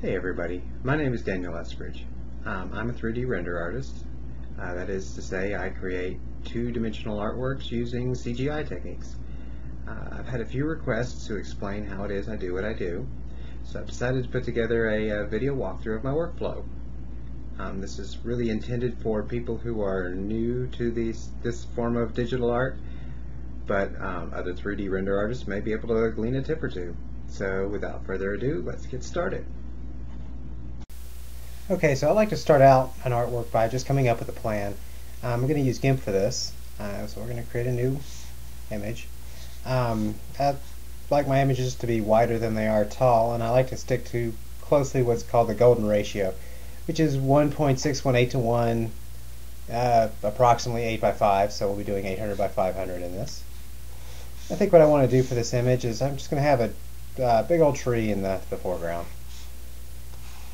Hey everybody, my name is Daniel Eskridge. I'm a 3D render artist. That is to say, I create two-dimensional artworks using CGI techniques. I've had a few requests to explain how it is I do what I do, so I've decided to put together a video walkthrough of my workflow. This is really intended for people who are new to this form of digital art, but other 3D render artists may be able to glean a tip or two. So without further ado, let's get started. Okay, so I like to start out an artwork by just coming up with a plan. I'm going to use GIMP for this, so we're going to create a new image. I like my images to be wider than they are tall, and I like to stick to closely what's called the golden ratio, which is 1.618 to 1, approximately 8 by 5, so we'll be doing 800 by 500 in this. I think what I want to do for this image is I'm just going to have a big old tree in the foreground.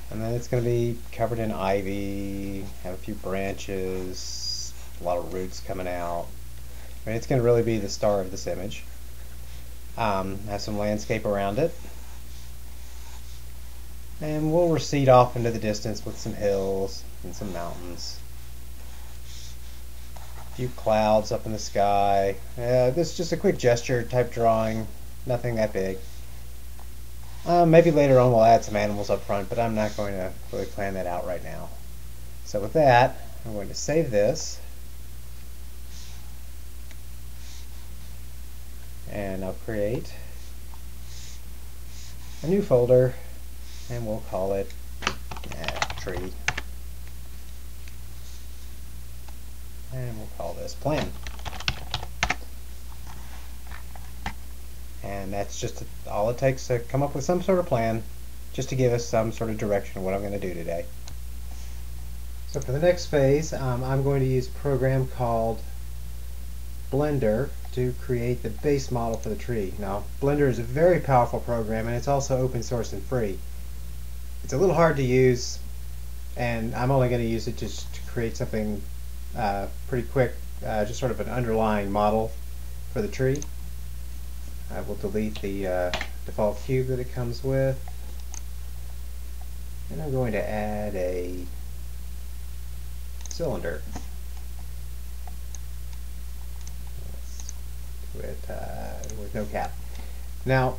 And then it's going to be covered in ivy, have a few branches, a lot of roots coming out. I mean, it's going to really be the star of this image. Have some landscape around it. And we'll recede off into the distance with some hills and some mountains. A few clouds up in the sky. This is just a quick gesture type drawing, nothing that big. Maybe later on we'll add some animals up front, but I'm not going to really plan that out right now. So with that, I'm going to save this. And I'll create a new folder, and we'll call it tree. And we'll call this plan. And that's just all it takes to come up with some sort of plan, just to give us some sort of direction of what I'm going to do today. So for the next phase, I'm going to use a program called Blender to create the base model for the tree. Now, Blender is a very powerful program, and it's also open source and free. It's a little hard to use, and I'm only going to use it just to create something pretty quick, just sort of an underlying model for the tree. I will delete the default cube that it comes with, and I'm going to add a cylinder. With no cap. Now,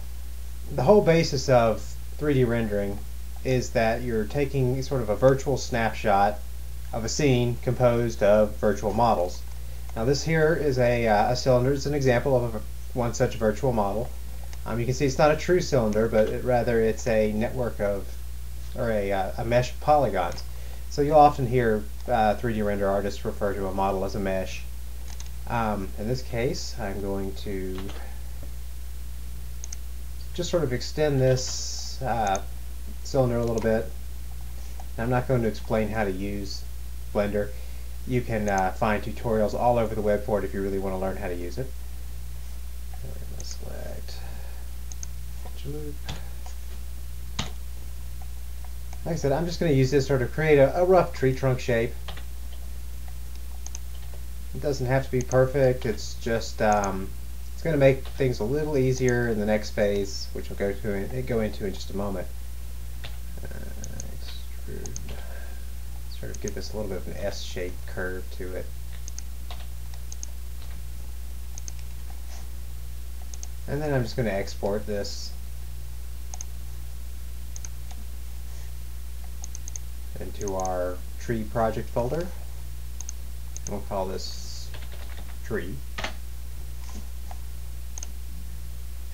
the whole basis of 3D rendering is that you're taking sort of a virtual snapshot of a scene composed of virtual models. Now, this here is a cylinder. It's an example of one such virtual model. You can see it's not a true cylinder, but rather it's a network of, or a mesh of polygons. So you'll often hear 3D render artists refer to a model as a mesh. In this case, I'm going to just sort of extend this cylinder a little bit. I'm not going to explain how to use Blender. You can find tutorials all over the web for it if you really want to learn how to use it. Select loop. Like I said, I'm just going to use this to sort of create a rough tree trunk shape. It doesn't have to be perfect. It's just it's going to make things a little easier in the next phase, which we'll go into in just a moment. Extrude. Sort of give this a little bit of an S-shaped curve to it. And then I'm just going to export this into our tree project folder. And we'll call this tree.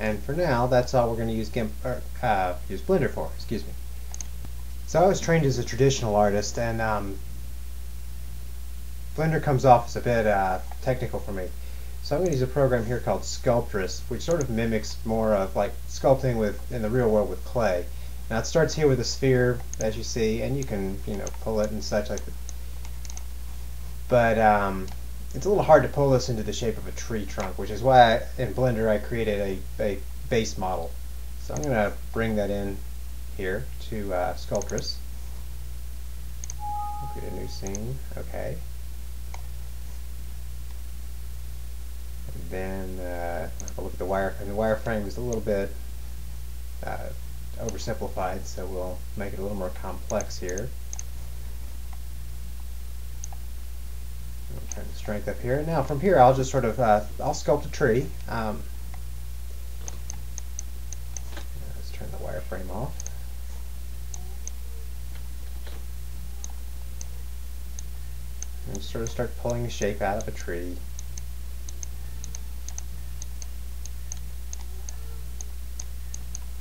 And for now, that's all we're going to use use Blender for. Excuse me. So I was trained as a traditional artist, and Blender comes off as a bit technical for me. So I'm going to use a program here called Sculptress, which sort of mimics more of like sculpting in the real world with clay. Now it starts here with a sphere, as you see, and you can pull it and such like that. But it's a little hard to pull this into the shape of a tree trunk, which is why in Blender I created a base model. So I'm going to bring that in here to Sculptress. Create a new scene. Okay. And then have a look at the wireframe. The wireframe is a little bit oversimplified, so we'll make it a little more complex here. I'll turn the strength up here. Now from here I'll just sort of, I'll sculpt a tree. Let's turn the wireframe off. And sort of start pulling the shape out of a tree.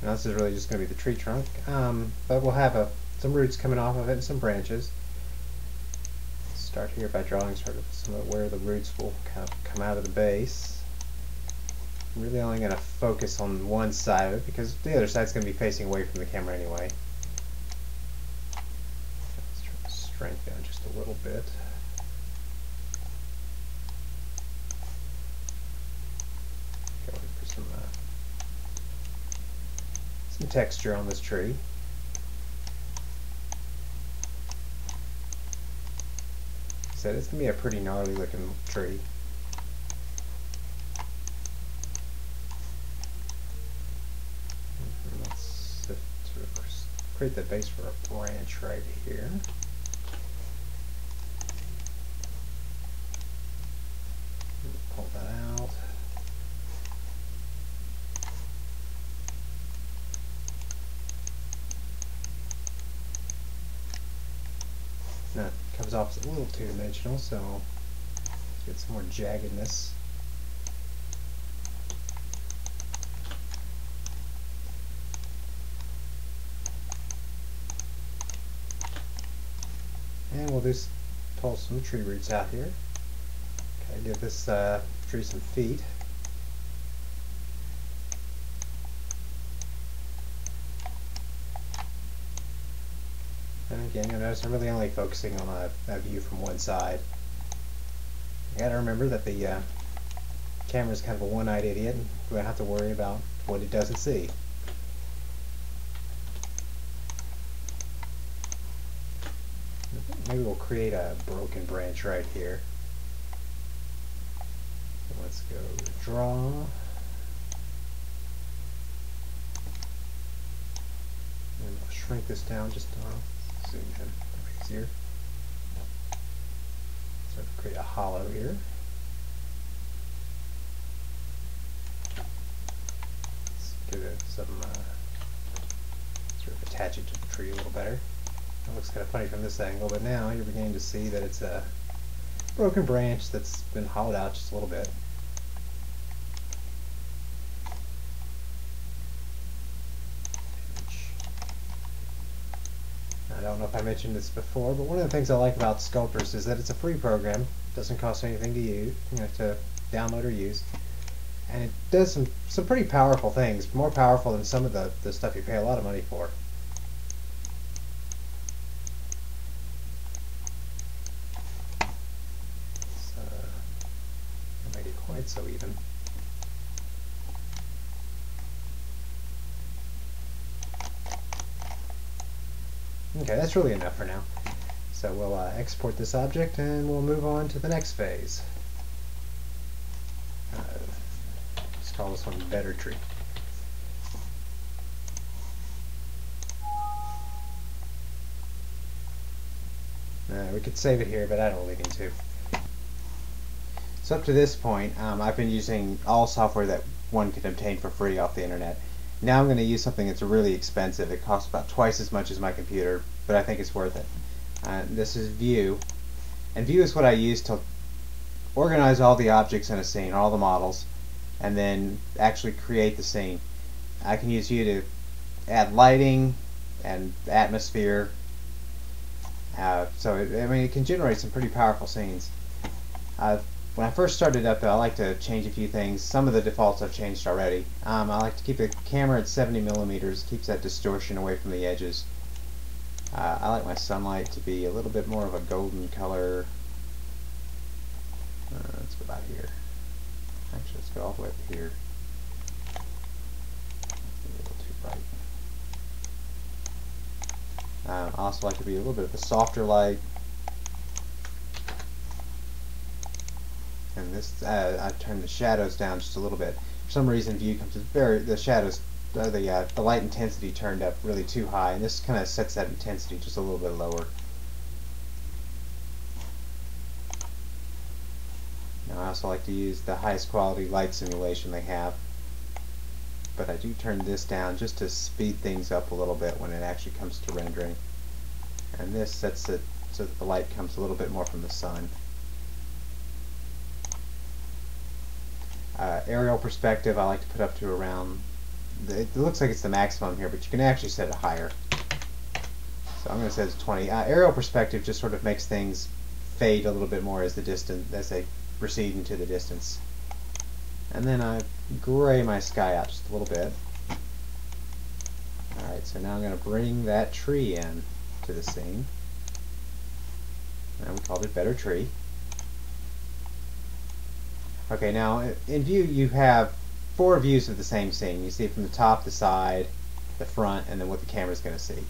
Now this is really just going to be the tree trunk, but we'll have some roots coming off of it and some branches. Start here by drawing sort of some of where the roots will kind of come out of the base. I'm really only going to focus on one side of it because the other side's going to be facing away from the camera anyway. Let's turn the strength down just a little bit. Going for some texture on this tree. So it's going to be a pretty gnarly looking tree. Let's sort of create the base for a branch right here. Pull that out. That comes off as a little two-dimensional, so let's get some more jaggedness. And we'll just pull some tree roots out here. Okay, give this tree some feet. And again, you'll notice I'm really only focusing on a view from one side. You gotta remember that the camera is kind of a one-eyed idiot, and we don't have to worry about what it doesn't see. Maybe we'll create a broken branch right here. So let's go to draw. And I'll shrink this down just to zoom in easier. So create a hollow here. Let's give it some sort of attach it to the tree a little better. It looks kind of funny from this angle, but now you're beginning to see that it's a broken branch that's been hollowed out just a little bit. I don't know if I mentioned this before, but one of the things I like about Sculptris is that it's a free program. It doesn't cost anything to use, to download or use. And it does some pretty powerful things, more powerful than some of the stuff you pay a lot of money for. Make it quite so even. Okay, that's really enough for now. So we'll export this object and we'll move on to the next phase. Let's call this one Better Tree. We could save it here, but I don't really need to. So up to this point, I've been using all software that one can obtain for free off the internet. Now I'm going to use something that's really expensive. It costs about twice as much as my computer, but I think it's worth it. This is Vue, and Vue is what I use to organize all the objects in a scene, all the models, and then actually create the scene. I can use Vue to add lighting and atmosphere, so it can generate some pretty powerful scenes. When I first started up, I like to change a few things. Some of the defaults I've changed already. I like to keep the camera at 70 millimeters, keeps that distortion away from the edges. I like my sunlight to be a little bit more of a golden color. Let's go about here. Actually, let's go all the way up here. A little too bright. I also like to be a little bit of a softer light. And this, I've turned the shadows down just a little bit. For some reason, Vue comes with the shadows the light intensity turned up really too high, and this kind of sets that intensity just a little bit lower. Now I also like to use the highest quality light simulation they have, but I do turn this down just to speed things up a little bit when it actually comes to rendering. And this sets it so that the light comes a little bit more from the sun. Aerial perspective I like to put up to around, it looks like it's the maximum here, but you can actually set it higher. So I'm going to set it to 20. Aerial perspective just sort of makes things fade a little bit more as they recede into the distance. And then I gray my sky out just a little bit. Alright, so now I'm going to bring that tree in to the scene. And we called it Better Tree. Okay, now in view you have 4 views of the same scene. You see it from the top, the side, the front, and then what the camera's going to see.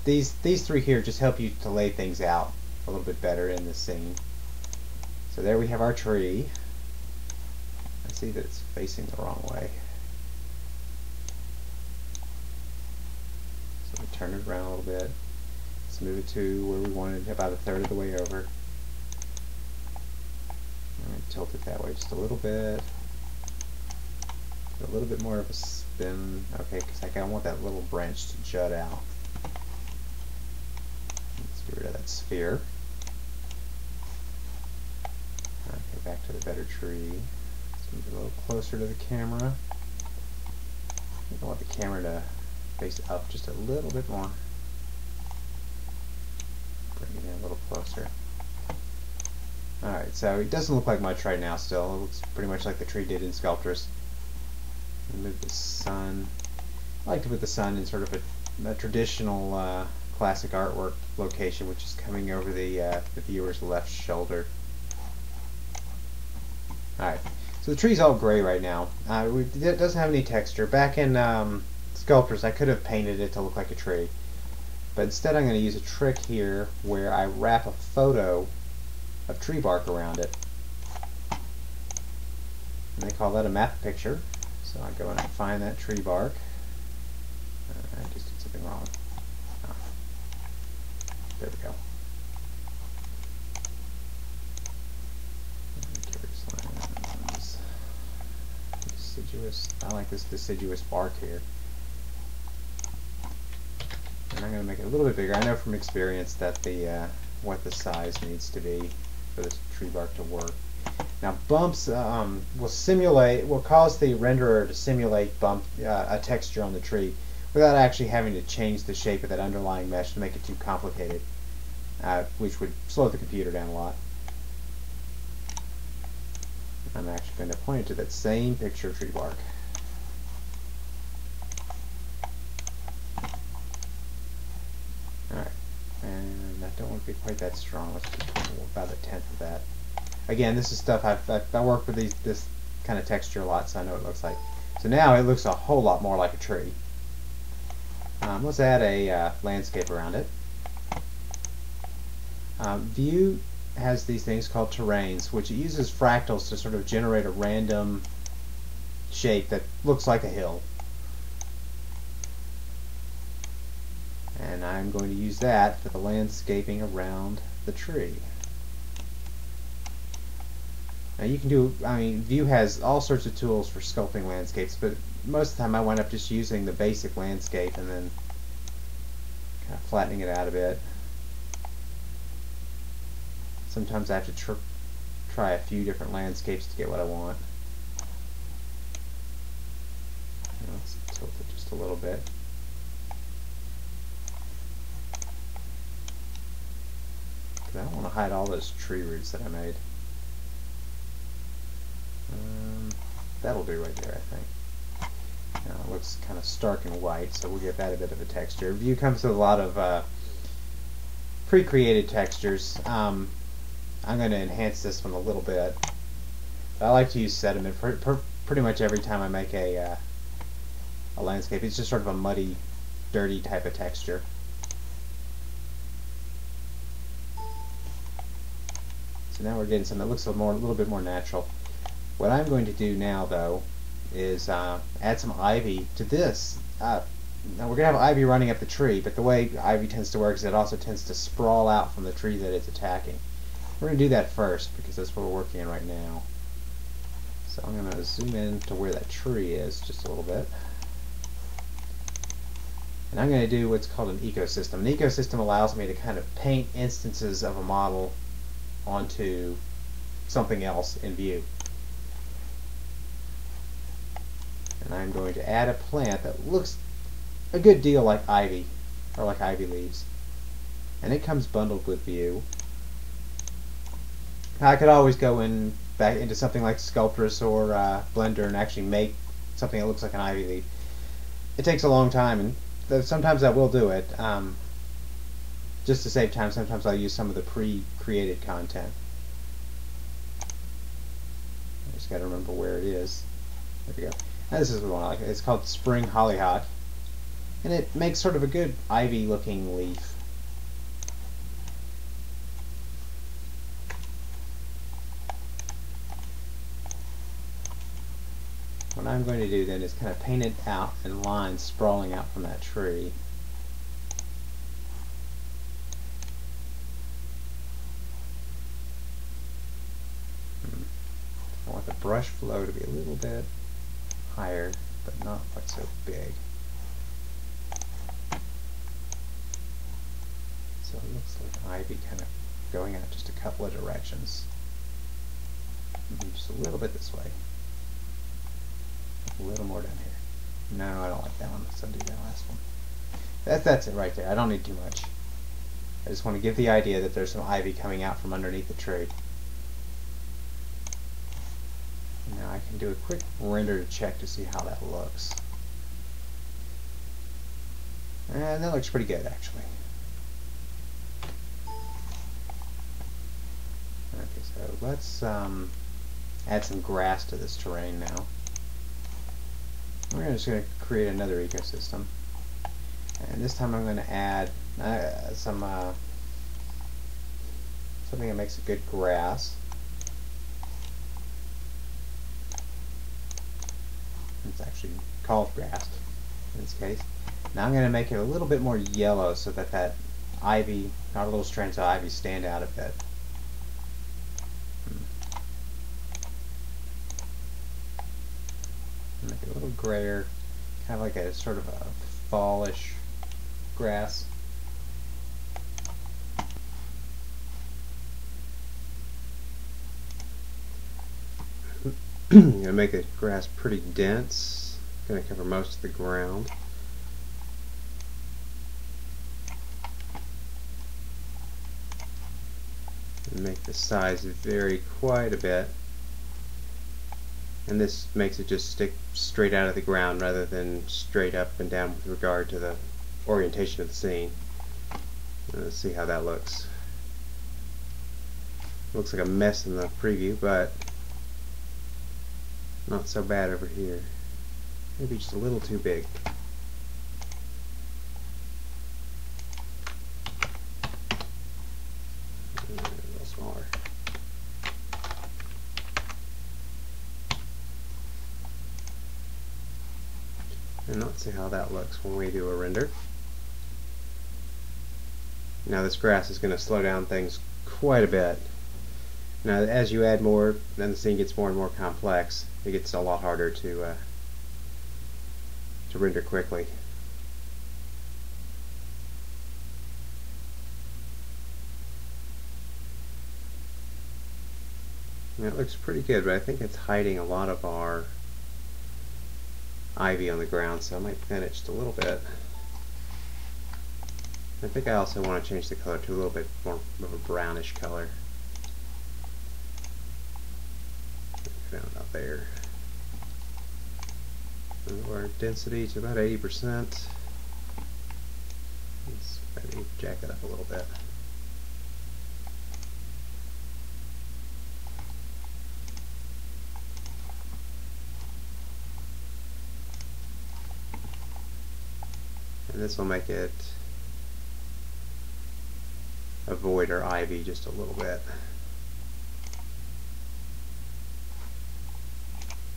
These 3 here just help you to lay things out a little bit better in this scene. So there we have our tree. I see that it's facing the wrong way. So we turn it around a little bit. Let's move it to where we wanted, about 1/3 of the way over. And tilt it that way just a little bit. A little bit more of a spin. Okay, because I want that little branch to jut out. Let's get rid of that sphere. Okay, back to the Better Tree. Let's move it a little closer to the camera. I want the camera to face up just a little bit more. Bring it in a little closer. Alright, so it doesn't look like much right now still. It looks pretty much like the tree did in Sculptris. Move the sun. I like to put the sun in sort of a traditional classic artwork location, which is coming over the viewer's left shoulder. Alright, so the tree's all gray right now. It doesn't have any texture. Back in Sculptris, I could have painted it to look like a tree. But instead I'm going to use a trick here where I wrap a photo of tree bark around it. And they call that a map picture. So I go and I find that tree bark. I just did something wrong. Oh. There we go. Deciduous. I like this deciduous bark here. And I'm going to make it a little bit bigger. I know from experience that what the size needs to be for this tree bark to work. Now bumps will cause the renderer to simulate a texture on the tree without actually having to change the shape of that underlying mesh to make it too complicated, which would slow the computer down a lot. I'm actually going to point it to that same picture of tree bark. Alright, and I don't want to be quite that strong. Let's just do about 1/10 of that. Again, this is stuff I work with this kind of texture a lot, so I know what it looks like. So now it looks a whole lot more like a tree. Let's add a landscape around it. Vue has these things called terrains, which it uses fractals to sort of generate a random shape that looks like a hill. And I'm going to use that for the landscaping around the tree. Now you can do, Vue has all sorts of tools for sculpting landscapes, but most of the time I wind up just using the basic landscape and then kind of flattening it out a bit. Sometimes I have to try a few different landscapes to get what I want. Let's tilt it just a little bit. I don't want to hide all those tree roots that I made. That'll do right there, I think. Now it looks kind of stark and white, so we'll give that a bit of a texture. Vue comes with a lot of pre-created textures. I'm going to enhance this one a little bit. But I like to use sediment pretty much every time I make a landscape. It's just sort of a muddy, dirty type of texture. So now we're getting something that looks a little bit more natural. What I'm going to do now, though, is add some ivy to this. Now we're going to have ivy running up the tree, but the way ivy tends to work is it also tends to sprawl out from the tree that it's attacking. We're going to do that first because that's what we're working on right now. So I'm going to zoom in to where that tree is just a little bit. And I'm going to do what's called an ecosystem. An ecosystem allows me to kind of paint instances of a model onto something else in view. And I'm going to add a plant that looks a good deal like ivy, or like ivy leaves. And it comes bundled with view. I could always go back into something like Sculptris or Blender and actually make something that looks like an ivy leaf. It takes a long time, and sometimes I will do it. Just to save time, sometimes I'll use some of the pre-created content. I just got to remember where it is. There we go. Now this is the one I like. It's called Spring Hollyhock, and it makes sort of a good ivy-looking leaf. What I'm going to do then is kind of paint it out in lines sprawling out from that tree. I want the brush flow to be a little bit higher, but not quite so big. So it looks like ivy kind of going out just a couple of directions. Just a little bit this way. A little more down here. No, I don't like that one. Let's undo that last one. That's it right there. I don't need too much. I just want to give the idea that there's some ivy coming out from underneath the tree. Now I can do a quick render to check to see how that looks. And that looks pretty good, actually. Okay, so let's add some grass to this terrain now. We're just going to create another ecosystem, and this time I'm going to add something that makes a good grass. It's actually called grass in this case. Now I'm going to make it a little bit more yellow so that that ivy, our little strands of ivy, stand out a bit. Make it a little grayer, kind of like a sort of a fallish grass. I'm gonna make the grass pretty dense. Gonna cover most of the ground. And make the size vary quite a bit. And this makes it just stick straight out of the ground rather than straight up and down with regard to the orientation of the scene. Let's see how that looks. Looks like a mess in the preview, but not so bad over here. Maybe just a little too big. A little smaller. And let's see how that looks when we do a render. Now this grass is going to slow down things quite a bit. Now as you add more, then the scene gets more and more complex. It gets a lot harder to render quickly. And it looks pretty good, but I think it's hiding a lot of our ivy on the ground, so I might thin it just a little bit. I think I also want to change the color to a little bit more of a brownish color. Down about there. And our density to about 80%. Let's maybe jack it up a little bit. And this will make it avoid our ivy just a little bit.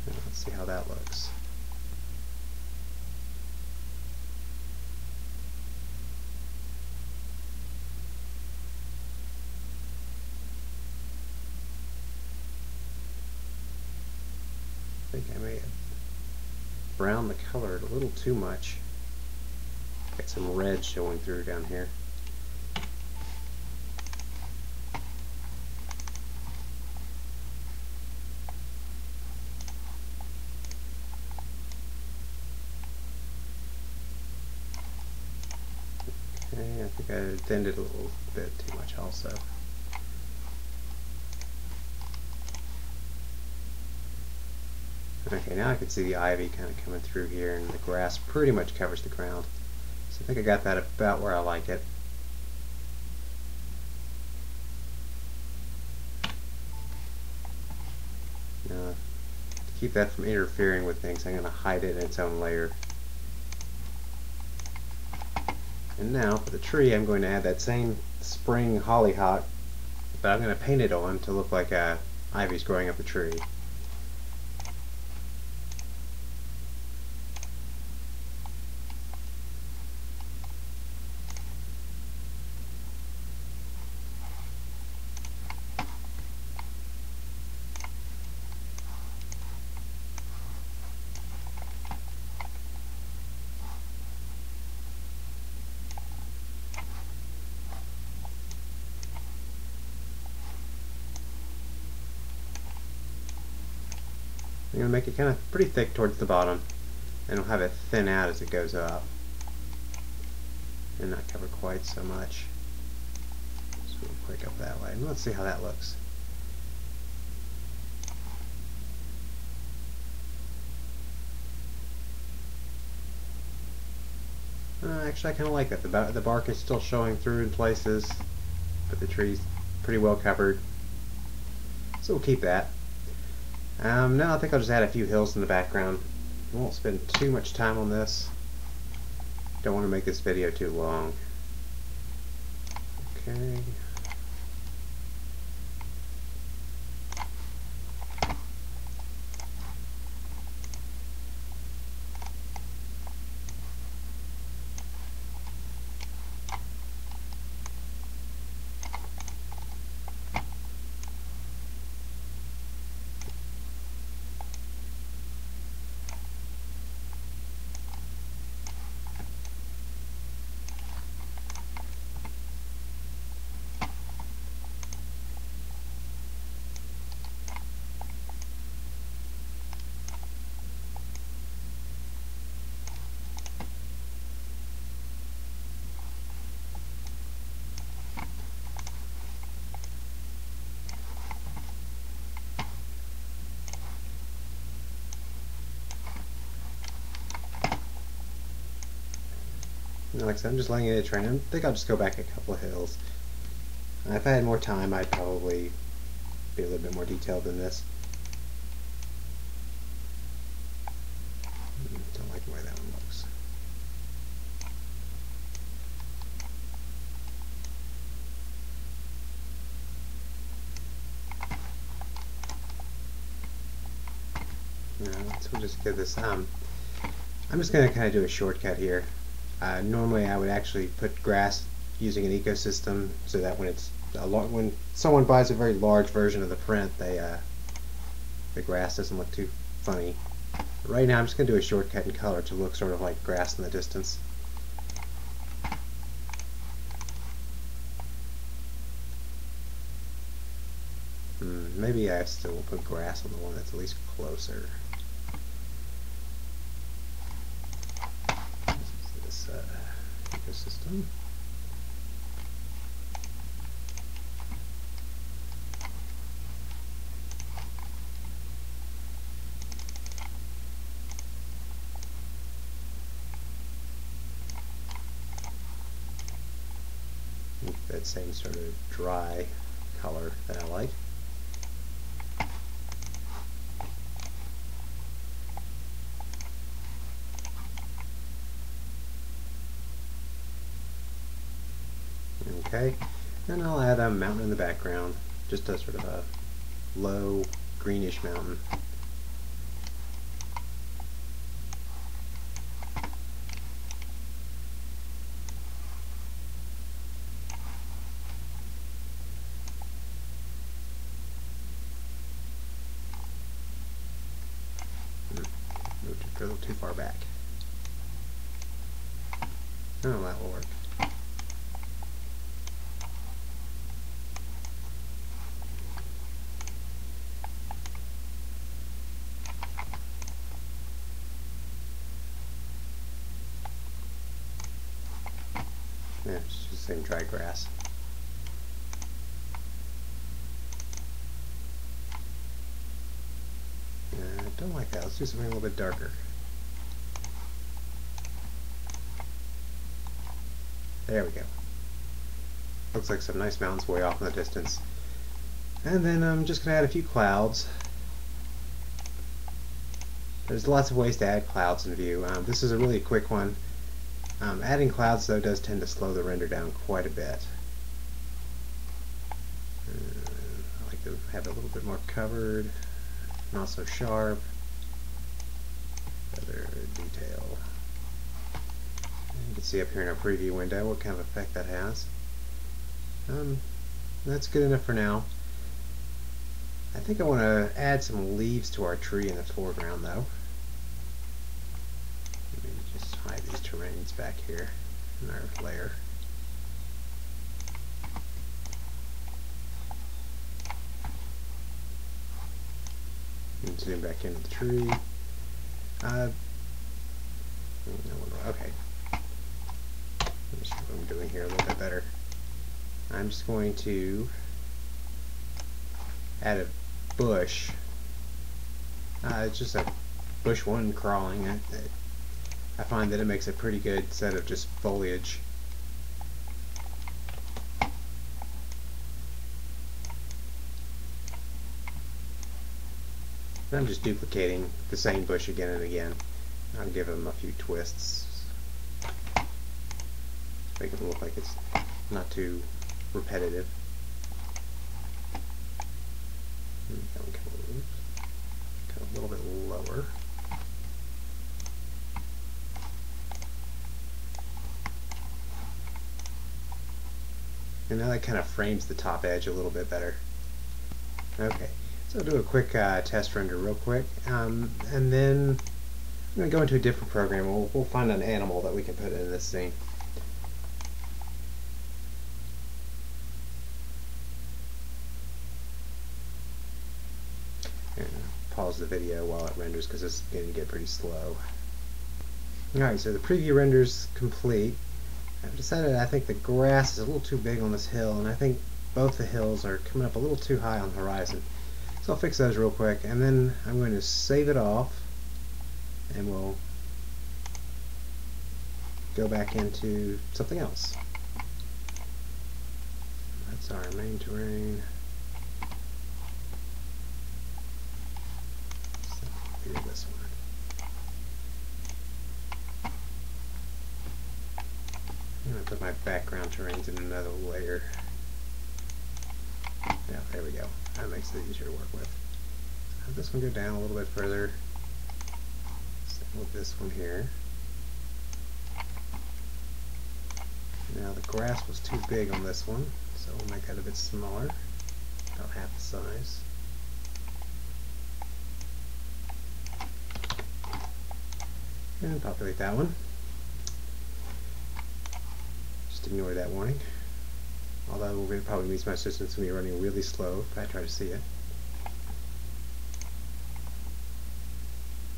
Let's see how that looks. I think I may have browned the color a little too much. Got some red showing through down here. Okay, I think I dented a little bit too much also. Okay, now I can see the ivy kind of coming through here, and the grass pretty much covers the ground. So I think I got that about where I like it. Now, to keep that from interfering with things, I'm going to hide it in its own layer. And now for the tree, I'm going to add that same spring hollyhock, but I'm going to paint it on to look like ivy's growing up the tree. I'm going to make it kind of pretty thick towards the bottom, and we'll have it thin out as it goes up and not cover quite so much. So we'll quick up that way. And let's see how that looks. Actually, I kind of like that. The bark is still showing through in places, but the tree's pretty well covered. So we'll keep that. Now I think I'll just add a few hills in the background. I won't spend too much time on this. Don't want to make this video too long. Okay. Like I said, I'm just letting it train. I think I'll just go back a couple of hills. If I had more time, I'd probably be a little bit more detailed than this. Don't like the way that one looks. So we'll just give this. I'm just going to kind of do a shortcut here. Normally I would actually put grass using an ecosystem so that when someone buys a very large version of the print, the grass doesn't look too funny. But right now I'm just going to do a shortcut in color to look sort of like grass in the distance. Maybe I still will put grass on the one that's at least closer. Ecosystem. That same sort of dry color that I like. Okay, and I'll add a mountain in the background, just a sort of a low greenish mountain. Go a little too far back. Oh, that will work. Yeah, it's just the same dry grass. I don't like that. Let's do something a little bit darker. There we go. Looks like some nice mountains way off in the distance. And then I'm just going to add a few clouds. There's lots of ways to add clouds in Vue. This is a really quick one. Adding clouds, though, does tend to slow the render down quite a bit. I like to have it a little bit more covered, not so sharp. Other detail. You can see up here in our preview window what kind of effect that has. That's good enough for now. I think I want to add some leaves to our tree in the foreground, though. Let me just hide these terrains back here in our layer. And zoom back into the tree. Okay. Let me see what I'm doing here a little bit better. I'm just going to add a bush. It's just a bush one crawling. I find that it makes a pretty good set of just foliage. I'm just duplicating the same bush again and again. I'll give them a few twists. Make it look like it's not too repetitive. Go a little bit lower. And now that kind of frames the top edge a little bit better. Okay, so I'll do a quick test render real quick, and then I'm going to go into a different program. We'll find an animal that we can put in this scene. And pause the video while it renders because it's going to get pretty slow. Alright, so the preview render's complete. I've decided I think the grass is a little too big on this hill, and I think both the hills are coming up a little too high on the horizon. So I'll fix those real quick, and then I'm going to save it off, and we'll go back into something else. That's our main terrain. So do this one. I'm going to put my background terrains in another layer. Yeah, there we go. That makes it easier to work with. Have this one go down a little bit further. Same with this one here. Now the grass was too big on this one, so we'll make that a bit smaller, about half the size. And populate that one. Just ignore that warning. Although it probably means my system's going to be running really slow if I try to see it.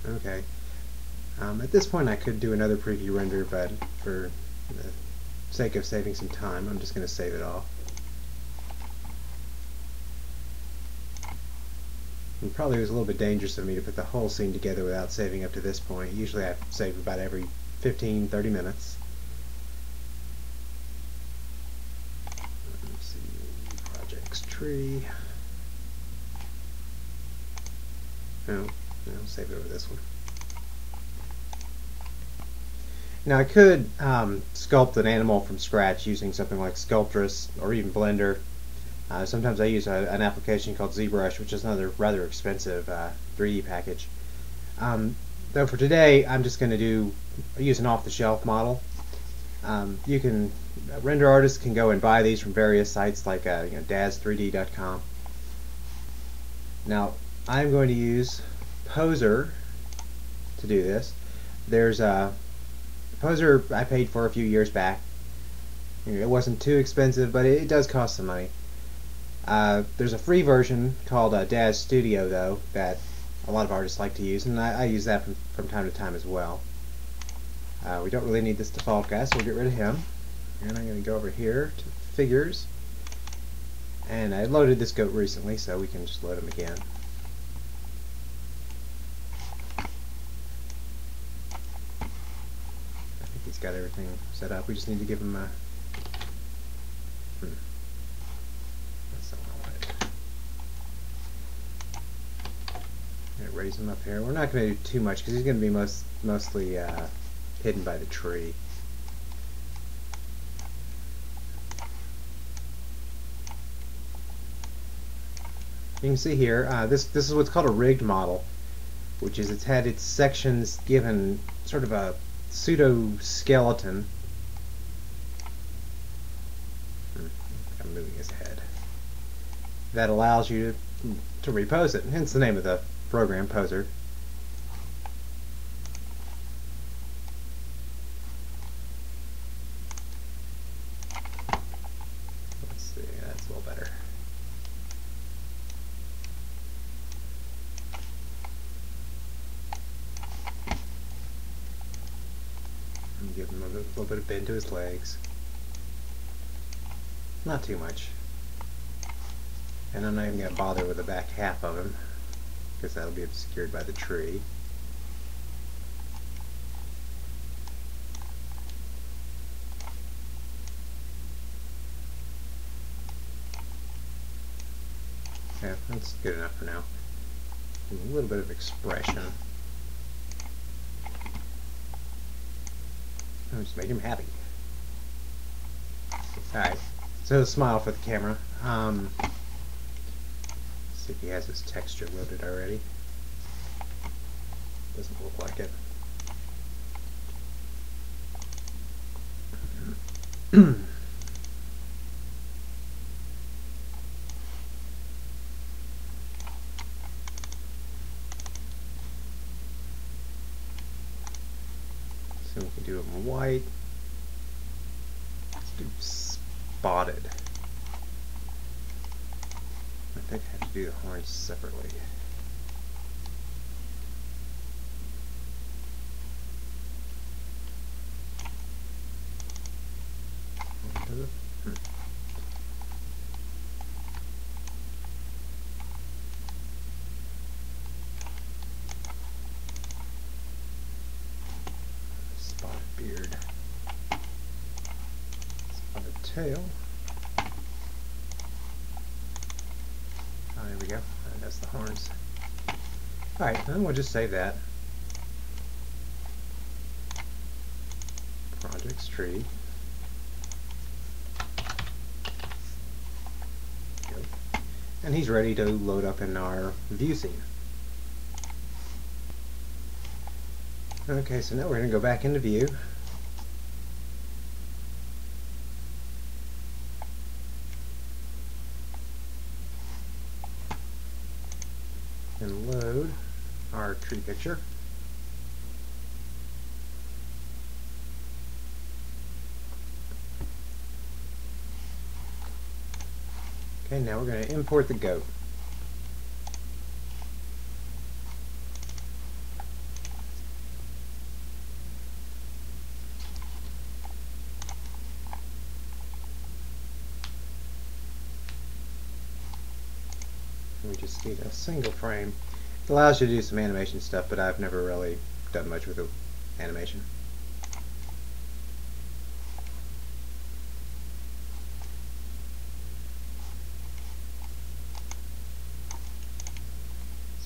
Okay. At this point I could do another preview render, but for the sake of saving some time, I'm just going to save it off. It probably was a little bit dangerous of me to put the whole scene together without saving up to this point. Usually I save about every 15-30 minutes. Let's see, projects tree. No, save it over this one. Now I could sculpt an animal from scratch using something like Sculptris or even Blender. Sometimes I use an application called ZBrush, which is another rather expensive 3D package. Though for today, I'm just going to use an off-the-shelf model. Render artists can go and buy these from various sites like daz3d.com. Now I'm going to use Poser to do this. There's a poser I paid for a few years back. It wasn't too expensive, but it does cost some money. There's a free version called Daz Studio, though, that a lot of artists like to use, and I use that from time to time as well. We don't really need this default guy, so we'll get rid of him. And I'm going to go over here to figures. And I loaded this goat recently, so we can just load him again. I think he's got everything set up. We just need to give him a... That's not what I wanted. Raise him up here. We're not going to do too much because he's going to be mostly hidden by the tree. You can see here, this is what's called a rigged model, which is it's had its sections given sort of a pseudo-skeleton. I'm moving his head. That allows you to repose it, hence the name of the program, Poser. Let's see, that's a little better. Give him a little bit of bend to his legs. Not too much. And I'm not even going to bother with the back half of him, because that'll be obscured by the tree. Yeah, that's good enough for now. A little bit of expression. I just made him happy. Alright, so smile for the camera. Let's see if he has his texture loaded already. Doesn't look like it. So we can do them white. Let's do spotted. I think I have to do the horns separately. Spotted beard. Spotted tail. Oh, there we go. That's the horns. Alright, then we'll just save that. Projects tree. And he's ready to load up in our view scene. Okay, so now we're going to go back into view. And load our tree picture. Okay, now we're going to import the goat. We just need a single frame. It allows you to do some animation stuff, but I've never really done much with the animation.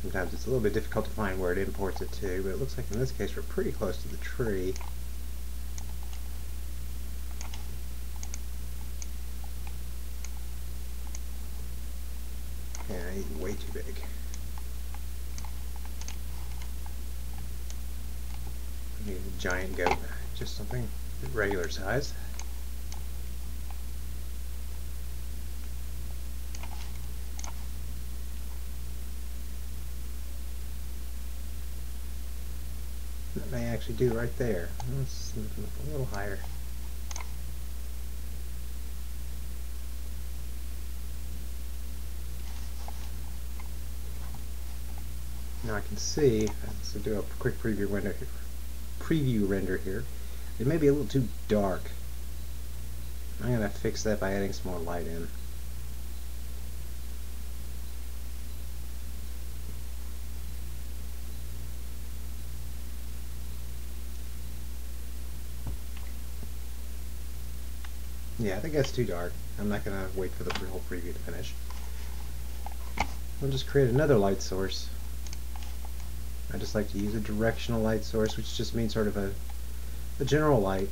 Sometimes it's a little bit difficult to find where it imports it to, but it looks like in this case we're pretty close to the tree. Yeah, he's way too big. I need a giant goat, just something regular size. actually do right there. Let's move them up a little higher. Now I can see, let's do a quick preview render here. It may be a little too dark. I'm going to fix that by adding some more light in. Yeah, I think that's too dark. I'm not going to wait for the whole preview to finish. I'll just create another light source. I just like to use a directional light source, which just means sort of a general light.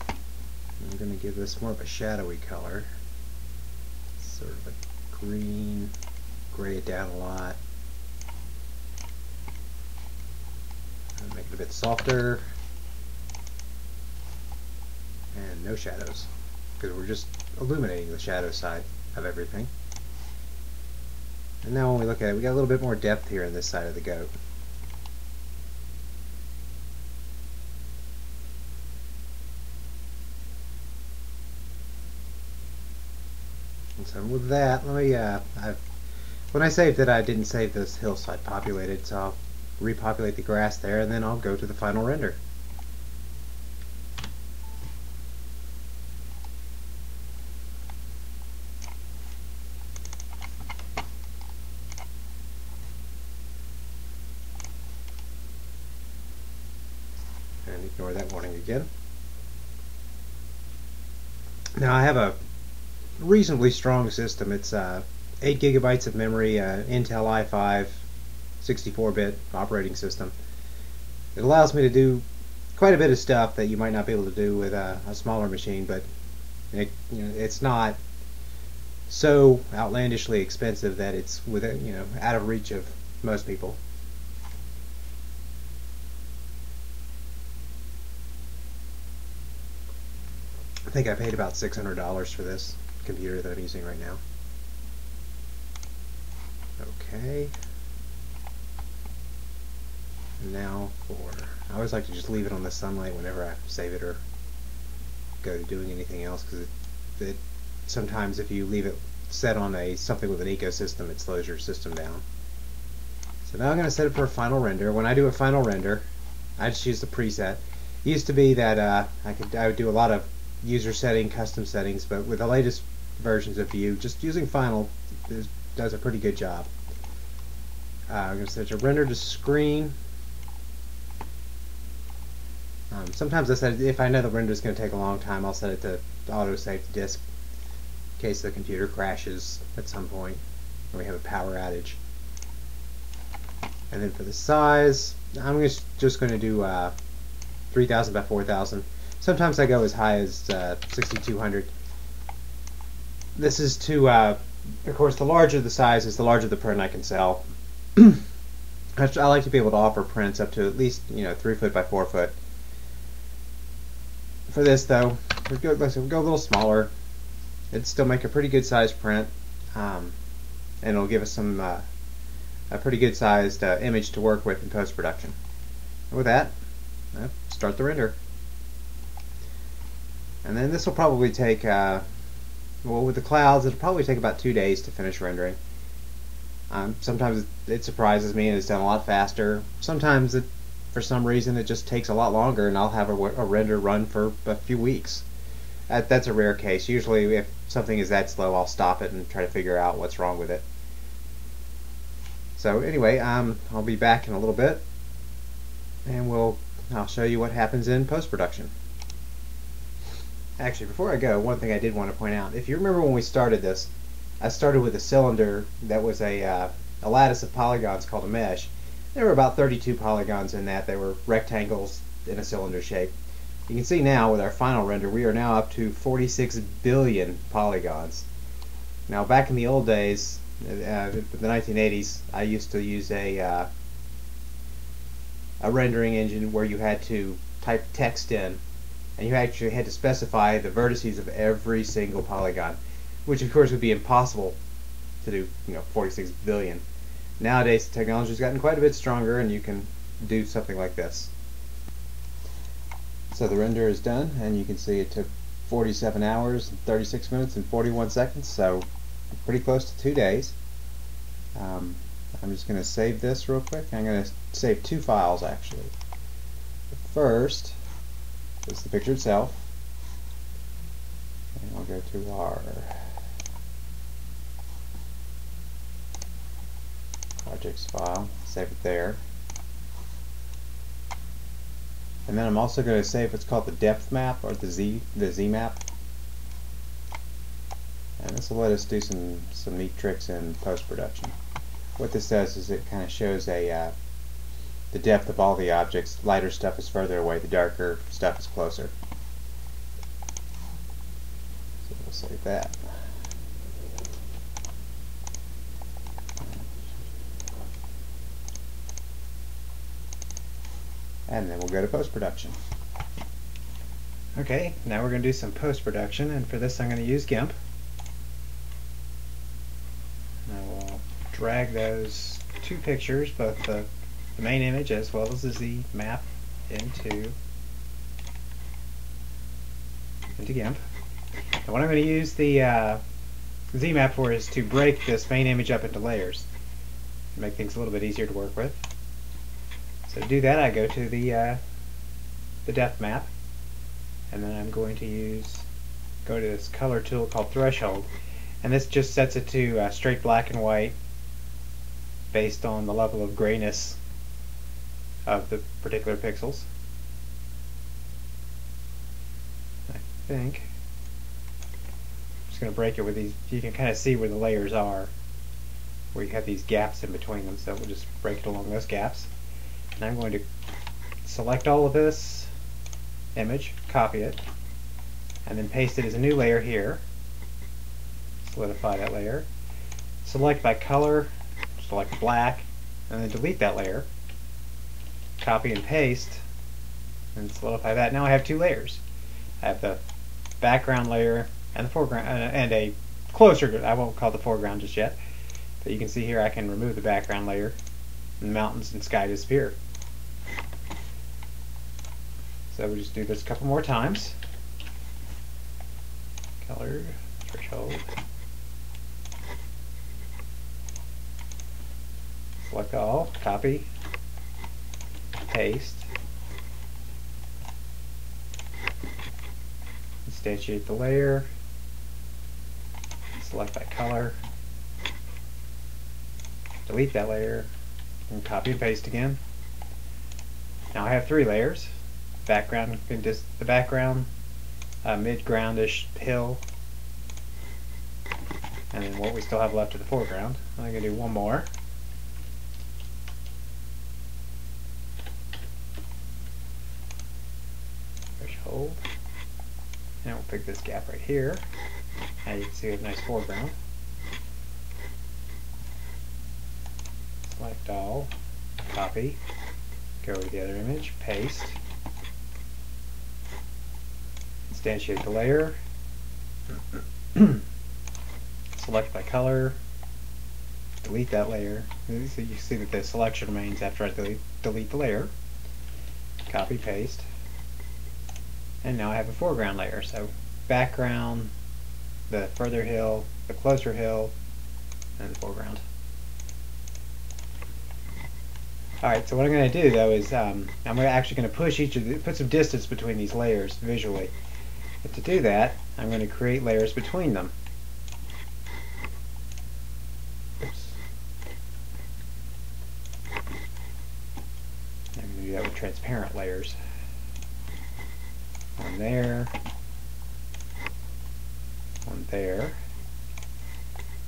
I'm going to give this more of a shadowy color. Sort of a green, gray it down a lot. And make it a bit softer. And no shadows, because we're just illuminating the shadow side of everything. And now when we look at it, we got a little bit more depth here in this side of the goat. And so with that, let me, when I saved it, I didn't save this hillside populated, so I'll repopulate the grass there, and then I'll go to the final render. And ignore that warning again. Now I have a reasonably strong system. It's 8 gigabytes of memory, Intel i5 64-bit operating system. It allows me to do quite a bit of stuff that you might not be able to do with a smaller machine, but it's not so outlandishly expensive that it's out of reach of most people. I think I paid about $600 for this computer that I'm using right now. Okay. And now I always like to just leave it on the sunlight whenever I save it or go to doing anything else, because it sometimes if you leave it set on something with an ecosystem, it slows your system down. So now I'm going to set it for a final render. When I do a final render, I just use the preset. It used to be that I would do a lot of user setting, custom settings, but with the latest versions of Vue, just using Final does a pretty good job. I'm going to set a render to screen. Sometimes I set it, if I know the render is going to take a long time, I'll set it to auto-save to disk in case the computer crashes at some point or we have a power outage. And then for the size, I'm just going to do 3000 by 4000. Sometimes I go as high as 6200. This is to, of course, the larger the size is, the larger the print I can sell. I like to be able to offer prints up to at least 3 foot by 4 foot. For this though, we'll go a little smaller. It'd still make a pretty good sized print, and it'll give us some a pretty good sized image to work with in post-production. And with that, start the render. And then this will probably take, well, with the clouds, it'll probably take about 2 days to finish rendering. Sometimes it surprises me and it's done a lot faster. Sometimes for some reason it just takes a lot longer, and I'll have a render run for a few weeks. That's a rare case. Usually if something is that slow, I'll stop it and try to figure out what's wrong with it. So anyway, I'll be back in a little bit, and I'll show you what happens in post-production. Actually, before I go, one thing I did want to point out. If you remember when we started this, I started with a cylinder that was a lattice of polygons called a mesh. There were about 32 polygons in that. They were rectangles in a cylinder shape. You can see now with our final render, we are now up to 46 billion polygons. Now back in the old days, the 1980s, I used to use a rendering engine where you had to type text in, and you actually had to specify the vertices of every single polygon, which of course would be impossible to do, 46 billion. Nowadays the technology has gotten quite a bit stronger, and you can do something like this. So the render is done, and you can see it took 47 hours, 36 minutes, and 41 seconds, so pretty close to 2 days. I'm just going to save this real quick. I'm going to save 2 files actually. The first is the picture itself, and we'll go to our projects file, save it there. And then I'm also going to save what's called the depth map, or the Z map. And this will let us do some neat tricks in post-production. What this does is it kind of shows the depth of all the objects. Lighter stuff is further away, the darker stuff is closer. So we'll save that. And then we'll go to post-production. Okay, now we're going to do some post-production, and for this I'm going to use GIMP. And I will drag those 2 pictures, both the main image as well as the Z map, into GIMP. And what I'm going to use the Z map for is to break this main image up into layers, and make things a little bit easier to work with. So to do that, I go to the depth map, and then I'm going to go to this color tool called Threshold, and this just sets it to straight black and white based on the level of grayness of the particular pixels. I think I'm just going to break it with these. You can kind of see where the layers are, where you have these gaps in between them, so we'll just break it along those gaps. And I'm going to select all of this image, copy it, and then paste it as a new layer here. Solidify that layer. Select by color, select black, and then delete that layer. Copy and paste, and solidify that. Now I have 2 layers. I have the background layer and the foreground, and a closer, I won't call it the foreground just yet, but you can see here I can remove the background layer, and the mountains and sky disappear. So we'll just do this a couple more times. Color, threshold. Select all, copy, paste, instantiate the layer, select by color, delete that layer, and copy and paste again. Now I have 3 layers. Background, the background, mid-groundish hill, and then what we still have left of the foreground. I'm going to do one more. Threshold. And we'll pick this gap right here. Now you can see we have a nice foreground. Select all, copy, go to the other image, paste. Instantiate the layer, select by color, delete that layer. So you see that the selection remains after I delete the layer. Copy, paste, and now I have a foreground layer. So background, the further hill, the closer hill, and the foreground. Alright, so what I'm going to do though is I'm actually going to push put some distance between these layers visually. But to do that, I'm going to create layers between them. Oops. I'm going to do that with transparent layers. One there, one there,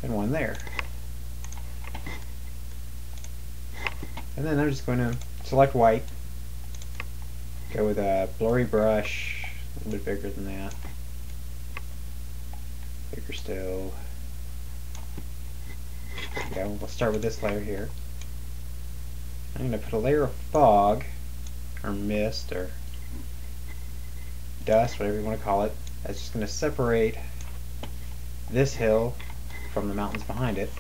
and one there. And then I'm just going to select white, go with a blurry brush, a little bit bigger than that, bigger still. There we go. We'll start with this layer here. I'm going to put a layer of fog, or mist, or dust, whatever you want to call it. That's just going to separate this hill from the mountains behind it.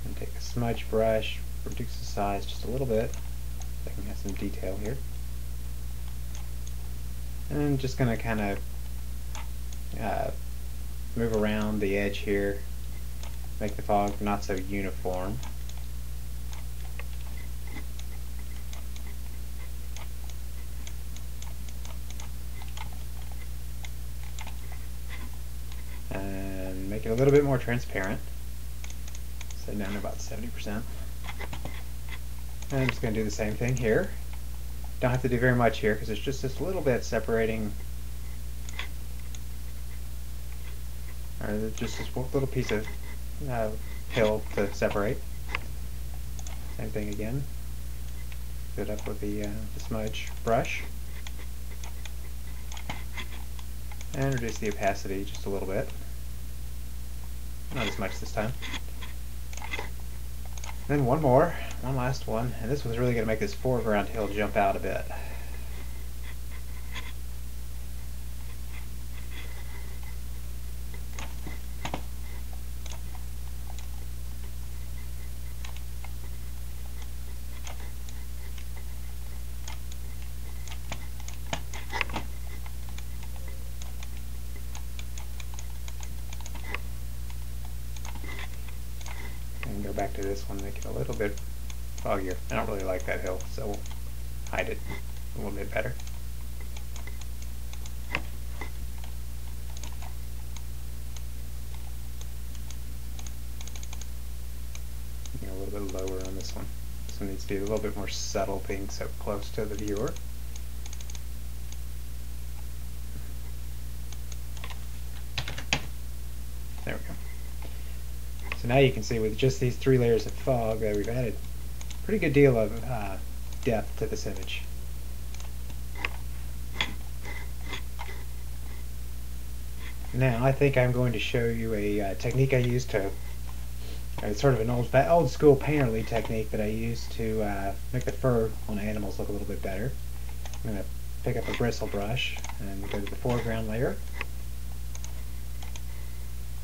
And take a smudge brush, reduce the size just a little bit so I can have some detail here. And I'm just going to kind of move around the edge here, make the fog not so uniform. And make it a little bit more transparent. Set it down to about 70%. And I'm just going to do the same thing here. Don't have to do very much here because it's just this little bit separating, or just this little piece of hill to separate. Same thing again. Do it up with the smudge brush. And reduce the opacity just a little bit. Not as much this time. Then one last one, and this one's really going to make this foreground hill jump out a bit. And go back to this one, make it a little bit foggier. I don't really like that hill, so we'll hide it a little bit better. A little bit lower on this one. This one needs to be a little bit more subtle, being so close to the viewer. There we go. So now you can see with just these 3 layers of fog that we've added a pretty good deal of depth to this image. Now I think I'm going to show you a technique I use to, it's sort of an old school painterly technique that I use to make the fur on animals look a little bit better. I'm going to pick up a bristle brush and go to the foreground layer.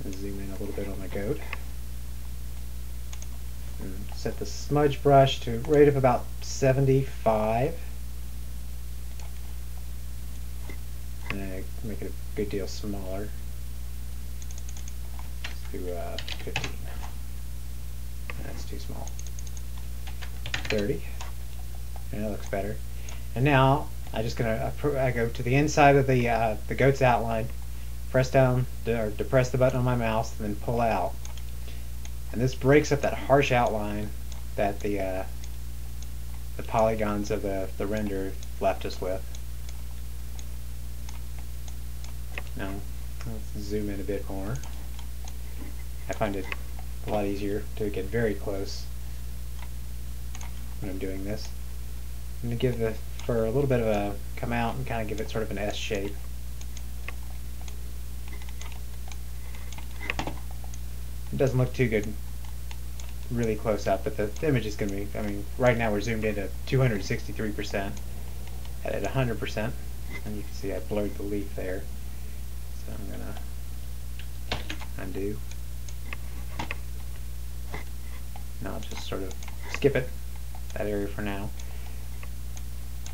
And zoom in a little bit on my goat. And set the smudge brush to a rate of about 75. And I make it a good deal smaller. Let's do 15. That's too small. 30. And that looks better. And now I'm just gonna I go to the inside of the goat's outline, press down or depress the button on my mouse, and then pull out. And this breaks up that harsh outline that the polygons of the render left us with. Now let's zoom in a bit more. I find it a lot easier to get very close when I'm doing this. I'm going to give the fur a little bit of a come out and kind of give it sort of an S shape. It doesn't look too good really close up, but the image is going to be, I mean, right now we're zoomed in at 263%. At 100%, and you can see I blurred the leaf there. So I'm going to undo. Now I'll just sort of skip it, that area for now.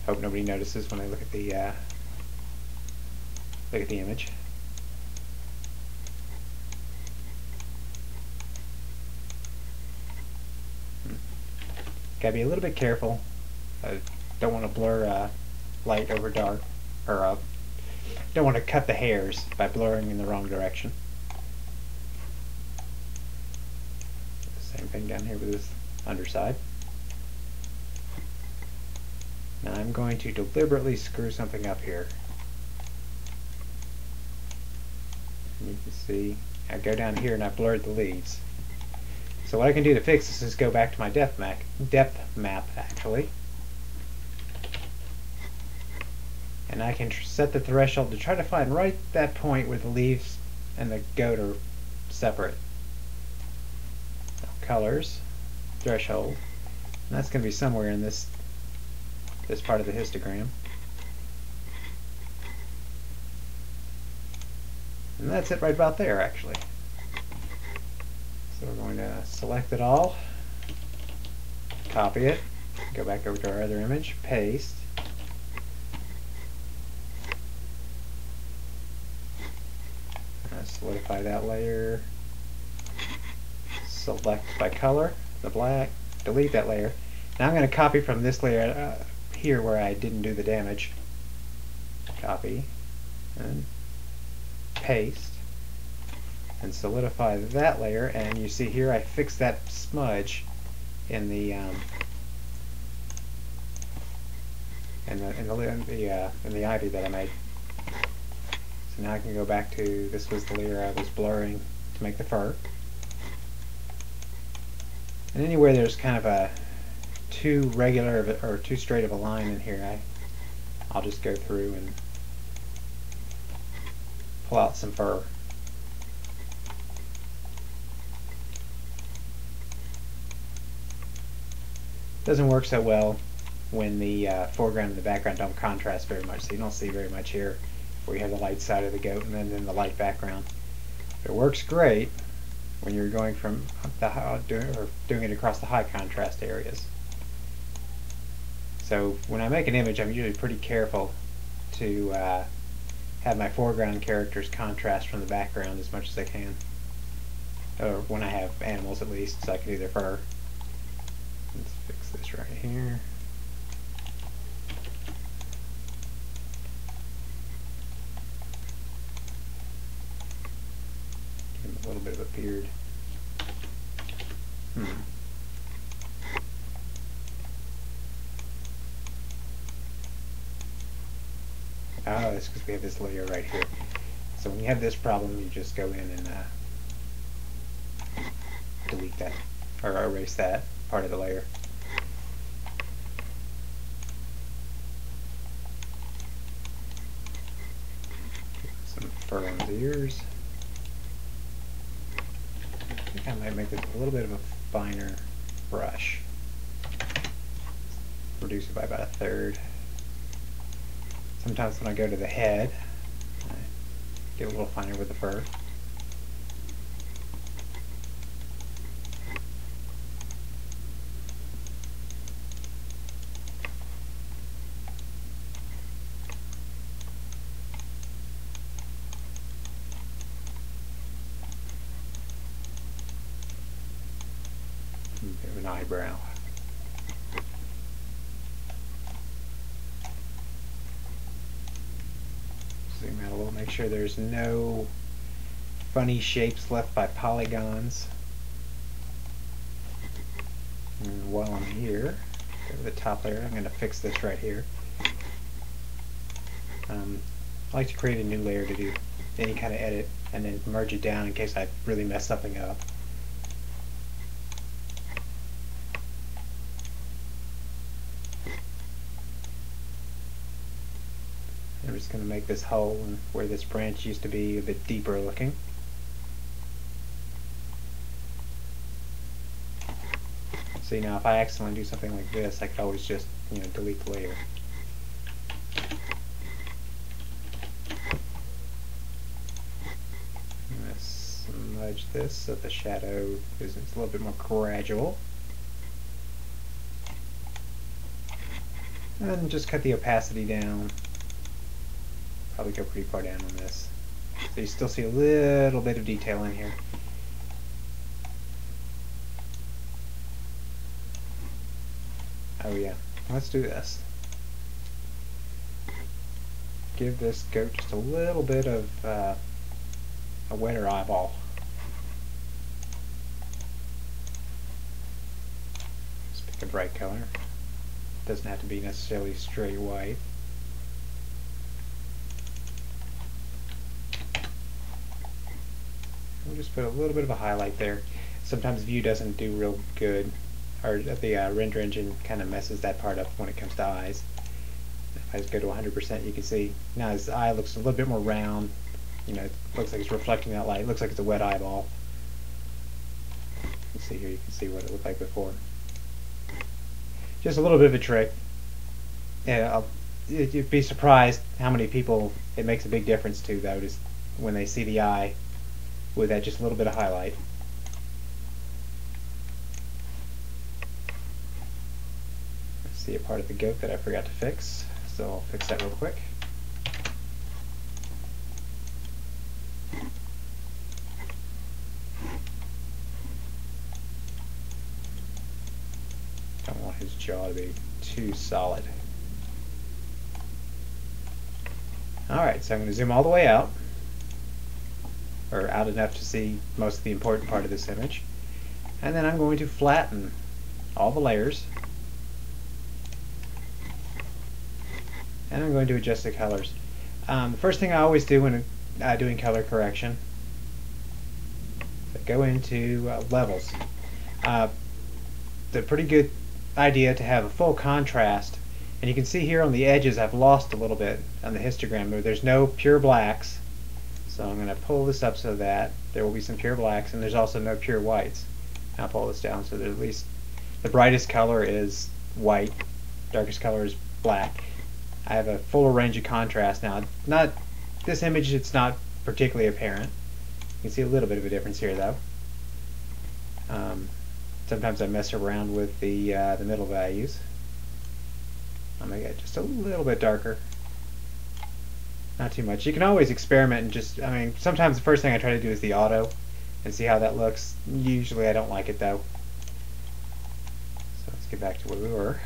Hope nobody notices when I look at the image. Gotta be a little bit careful. I don't want to blur light over dark, or don't want to cut the hairs by blurring in the wrong direction. Same thing down here with this underside. Now I'm going to deliberately screw something up here. You can see I go down here and I blurred the leaves. So what I can do to fix this is go back to my depth map actually. And I can set the threshold to try to find right that point where the leaves and the goat are separate. Colors, threshold, and that's going to be somewhere in this part of the histogram. And that's it right about there actually. So we're going to select it all. Copy it, go back over to our other image, paste. Solidify that layer, select by color, the black, delete that layer. Now I'm going to copy from this layer here where I didn't do the damage. Copy, and paste, and solidify that layer, and you see here I fixed that smudge in the in the ivy that I made. So now I can go back to, this was the layer I was blurring to make the fur. And anywhere there's kind of a too regular or too straight of a line in here, I'll just go through and pull out some fur. Doesn't work so well when the foreground and the background don't contrast very much, so you don't see very much here where you have the light side of the goat and then the light background. It works great when you're going from doing it across the high contrast areas. So when I make an image, I'm usually pretty careful to have my foreground characters contrast from the background as much as I can. Or when I have animals, at least, so I can do their fur. Let's fix this right here. Give him a little bit of a beard. Oh, that's because we have this layer right here. So when you have this problem, you just go in and delete that, or erase that part of the layer. Some fur on his ears. I think I might make this a little bit of a finer brush. Reduce it by about 1/3. Sometimes when I go to the head, I get a little finer with the fur. A bit of an eyebrow. Zoom out a little, make sure there's no funny shapes left by polygons. And while I'm here, go to the top layer, I'm going to fix this right here. I like to create a new layer to do any kind of edit and then merge it down in case I really mess something up. I'm just going to make this hole where this branch used to be a bit deeper looking. See, now if I accidentally do something like this, I could always just, delete the layer. I'm going to smudge this so the shadow is a little bit more gradual. And just cut the opacity down. Probably go pretty far down on this. So you still see a little bit of detail in here. Oh yeah, let's do this. Give this goat just a little bit of a wetter eyeball. Just pick a bright color. Doesn't have to be necessarily straight white. We'll just put a little bit of a highlight there. Sometimes Vue doesn't do real good, or the render engine kind of messes that part up when it comes to eyes. If I just go to 100%, you can see now his eye looks a little bit more round. It looks like it's reflecting that light. It looks like it's a wet eyeball. You see here, you can see what it looked like before. Just a little bit of a trick. Yeah, you'd be surprised how many people it makes a big difference to, though, just when they see the eye with that just a little bit of highlight. See a part of the goat that I forgot to fix, so I'll fix that real quick. Don't want his jaw to be too solid. Alright, so I'm going to zoom all the way out, or out enough to see most of the important part of this image. And then I'm going to flatten all the layers. And I'm going to adjust the colors. The first thing I always do when doing color correction is go into levels. It's a pretty good idea to have a full contrast. And you can see here on the edges I've lost a little bit on the histogram. There's no pure blacks. So I'm going to pull this up so that there will be some pure blacks, and there's also no pure whites. I'll pull this down so that at least the brightest color is white, darkest color is black. I have a fuller range of contrast now. Not this image, it's not particularly apparent. You can see a little bit of a difference here though. Sometimes I mess around with the middle values. I'm going to get just a little bit darker. Not too much. You can always experiment and just, sometimes the first thing I try to do is the auto and see how that looks. Usually I don't like it though. So let's get back to where we were.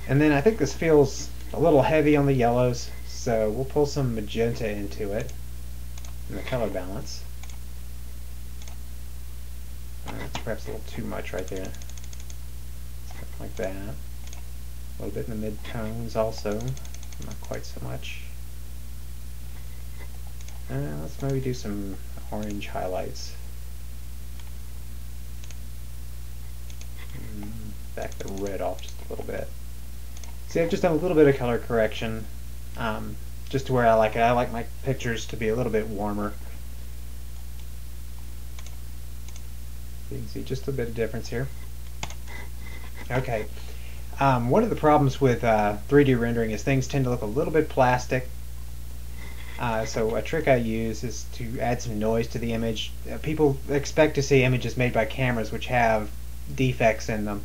And then I think this feels a little heavy on the yellows, so we'll pull some magenta into it in the color balance. That's perhaps a little too much right there. Stuff like that. A little bit in the mid-tones also, not quite so much. Let's maybe do some orange highlights. Back the red off just a little bit. See, I've just done a little bit of color correction, just to where I like it. I like my pictures to be a little bit warmer. You can see just a bit of difference here. Okay. One of the problems with 3D rendering is things tend to look a little bit plastic. So a trick I use is to add some noise to the image. People expect to see images made by cameras which have defects in them.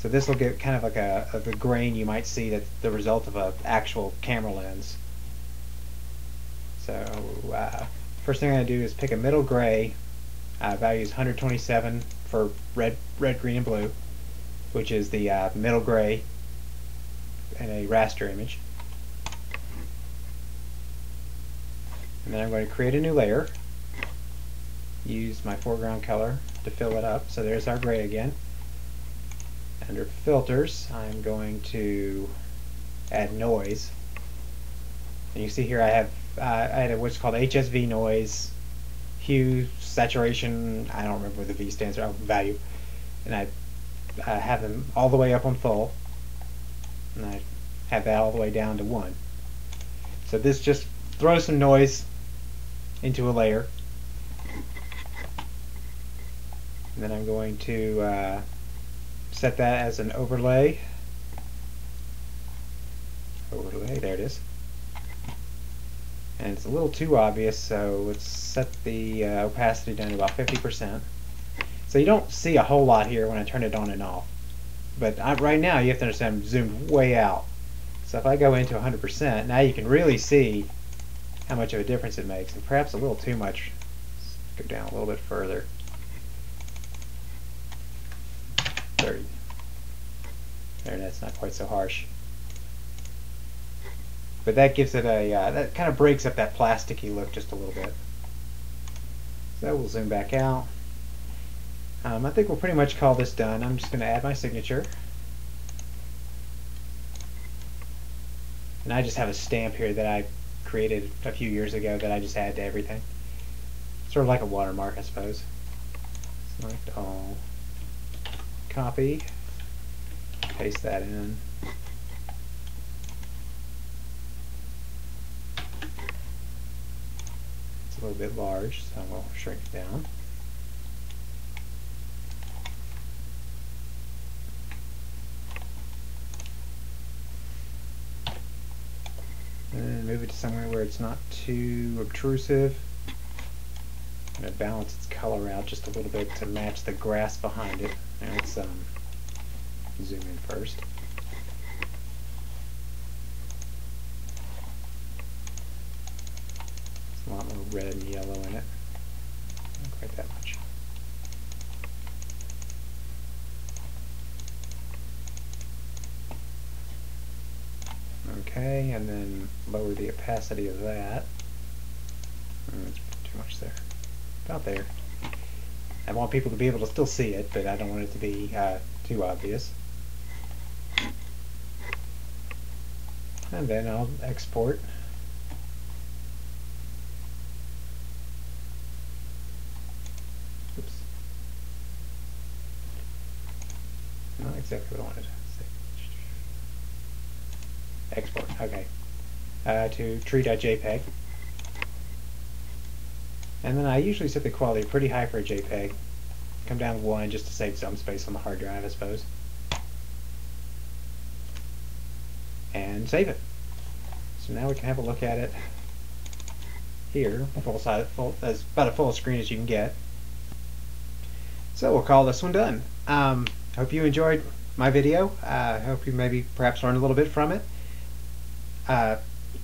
So this will get kind of like a grain you might see that's the result of an actual camera lens. So first thing I'm going to do is pick a middle gray. Value is 127 for red, green, and blue, which is the middle gray in a raster image. And then I'm going to create a new layer. Use my foreground color to fill it up. So there's our gray again. Under filters, I'm going to add noise. And you see here I have what's called HSV noise, hue, saturation, I don't remember what the V stands for, value. And I have them all the way up on full. And I have that all the way down to 1. So this just throws some noise into a layer. And then I'm going to set that as an overlay. There it is. And it's a little too obvious, so let's set the opacity down to about 50%. So you don't see a whole lot here when I turn it on and off. But right now you have to understand I'm zoomed way out. So if I go into 100%, now you can really see how much of a difference it makes, and perhaps a little too much. Let's go down a little bit further. 30. There, that's not quite so harsh. But that gives it a, that kind of breaks up that plasticky look just a little bit. So we'll zoom back out. I think we'll pretty much call this done. I'm just going to add my signature. And I just have a stamp here that I created a few years ago that I just add to everything. Sort of like a watermark, I suppose. Select all. Copy. Paste that in. It's a little bit large, so we'll shrink it down. And move it to somewhere where it's not too obtrusive. I'm going to balance its color out just a little bit to match the grass behind it. Now let's zoom in first. There's a lot more red and yellow in it. Not quite that much. Okay, and then lower the opacity of that. That's too much there. About there. I want people to be able to still see it, but I don't want it to be too obvious. And then I'll export. Oops. Not exactly what I wanted. Export, okay. To tree.jpg. And then I usually set the quality pretty high for a JPEG. Come down to 1 just to save some space on the hard drive, I suppose. And save it. So now we can have a look at it here, as about a full screen as you can get. So we'll call this one done. Hope you enjoyed my video. I hope you maybe perhaps learned a little bit from it.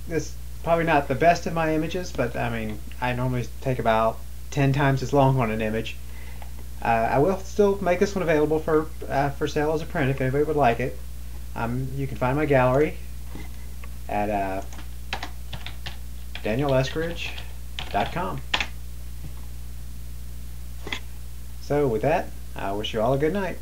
This is probably not the best of my images, but I mean, I normally take about 10 times as long on an image. I will still make this one available for sale as a print if anybody would like it. You can find my gallery at DanielEskridge.com. So with that, I wish you all a good night.